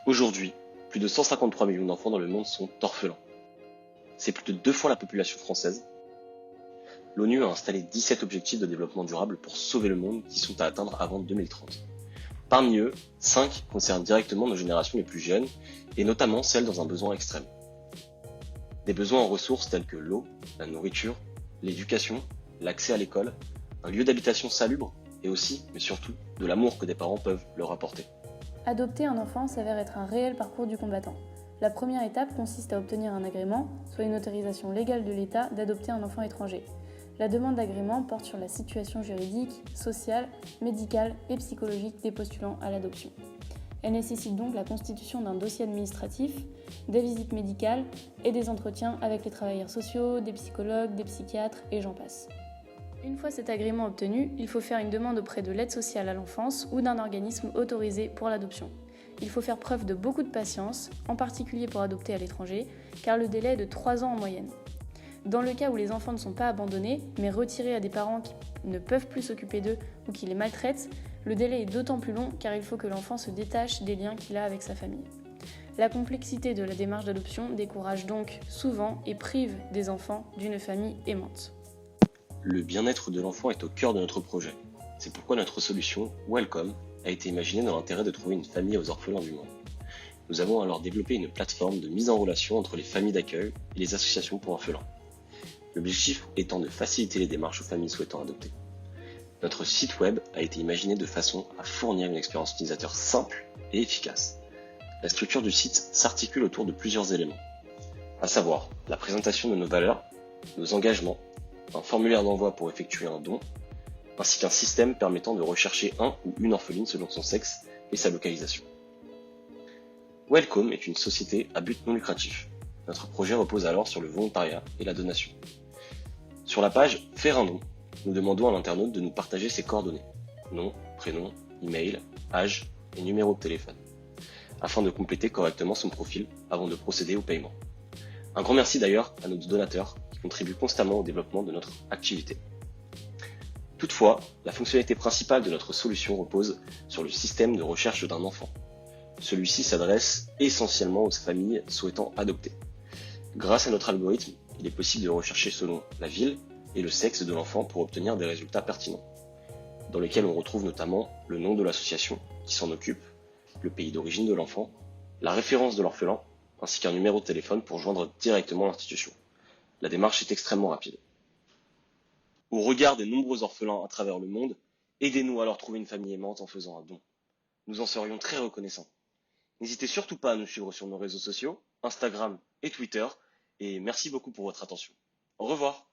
Aujourd'hui, plus de 153 millions d'enfants dans le monde sont orphelins. C'est plus de 2 fois la population française. L'ONU a installé 17 objectifs de développement durable pour sauver le monde qui sont à atteindre avant 2030. Parmi eux, 5 concernent directement nos générations les plus jeunes, et notamment celles dans un besoin extrême. Des besoins en ressources tels que l'eau, la nourriture, l'éducation, l'accès à l'école, un lieu d'habitation salubre, et aussi, mais surtout, de l'amour que des parents peuvent leur apporter. Adopter un enfant s'avère être un réel parcours du combattant. La première étape consiste à obtenir un agrément, soit une autorisation légale de l'État d'adopter un enfant étranger. La demande d'agrément porte sur la situation juridique, sociale, médicale et psychologique des postulants à l'adoption. Elle nécessite donc la constitution d'un dossier administratif, des visites médicales et des entretiens avec les travailleurs sociaux, des psychologues, des psychiatres et j'en passe. Une fois cet agrément obtenu, il faut faire une demande auprès de l'aide sociale à l'enfance ou d'un organisme autorisé pour l'adoption. Il faut faire preuve de beaucoup de patience, en particulier pour adopter à l'étranger, car le délai est de 3 ans en moyenne. Dans le cas où les enfants ne sont pas abandonnés, mais retirés à des parents qui ne peuvent plus s'occuper d'eux ou qui les maltraitent, le délai est d'autant plus long car il faut que l'enfant se détache des liens qu'il a avec sa famille. La complexité de la démarche d'adoption décourage donc souvent et prive des enfants d'une famille aimante. Le bien-être de l'enfant est au cœur de notre projet. C'est pourquoi notre solution, Welcome, a été imaginée dans l'intérêt de trouver une famille aux orphelins du monde. Nous avons alors développé une plateforme de mise en relation entre les familles d'accueil et les associations pour orphelins. L'objectif étant de faciliter les démarches aux familles souhaitant adopter. Notre site web a été imaginé de façon à fournir une expérience utilisateur simple et efficace. La structure du site s'articule autour de plusieurs éléments, à savoir la présentation de nos valeurs, nos engagements, un formulaire d'envoi pour effectuer un don, ainsi qu'un système permettant de rechercher un ou une orpheline selon son sexe et sa localisation. Welcome est une société à but non lucratif. Notre projet repose alors sur le volontariat et la donation. Sur la page « Faire un don », nous demandons à l'internaute de nous partager ses coordonnées, nom, prénom, email, âge et numéro de téléphone, afin de compléter correctement son profil avant de procéder au paiement. Un grand merci d'ailleurs à nos donateurs qui contribuent constamment au développement de notre activité. Toutefois, la fonctionnalité principale de notre solution repose sur le système de recherche d'un enfant. Celui-ci s'adresse essentiellement aux familles souhaitant adopter. Grâce à notre algorithme, il est possible de rechercher selon la ville et le sexe de l'enfant pour obtenir des résultats pertinents, dans lesquels on retrouve notamment le nom de l'association qui s'en occupe, le pays d'origine de l'enfant, la référence de l'orphelin, ainsi qu'un numéro de téléphone pour joindre directement l'institution. La démarche est extrêmement rapide. Au regard des nombreux orphelins à travers le monde, aidez-nous à leur trouver une famille aimante en faisant un don. Nous en serions très reconnaissants. N'hésitez surtout pas à nous suivre sur nos réseaux sociaux, Instagram et Twitter, et merci beaucoup pour votre attention. Au revoir.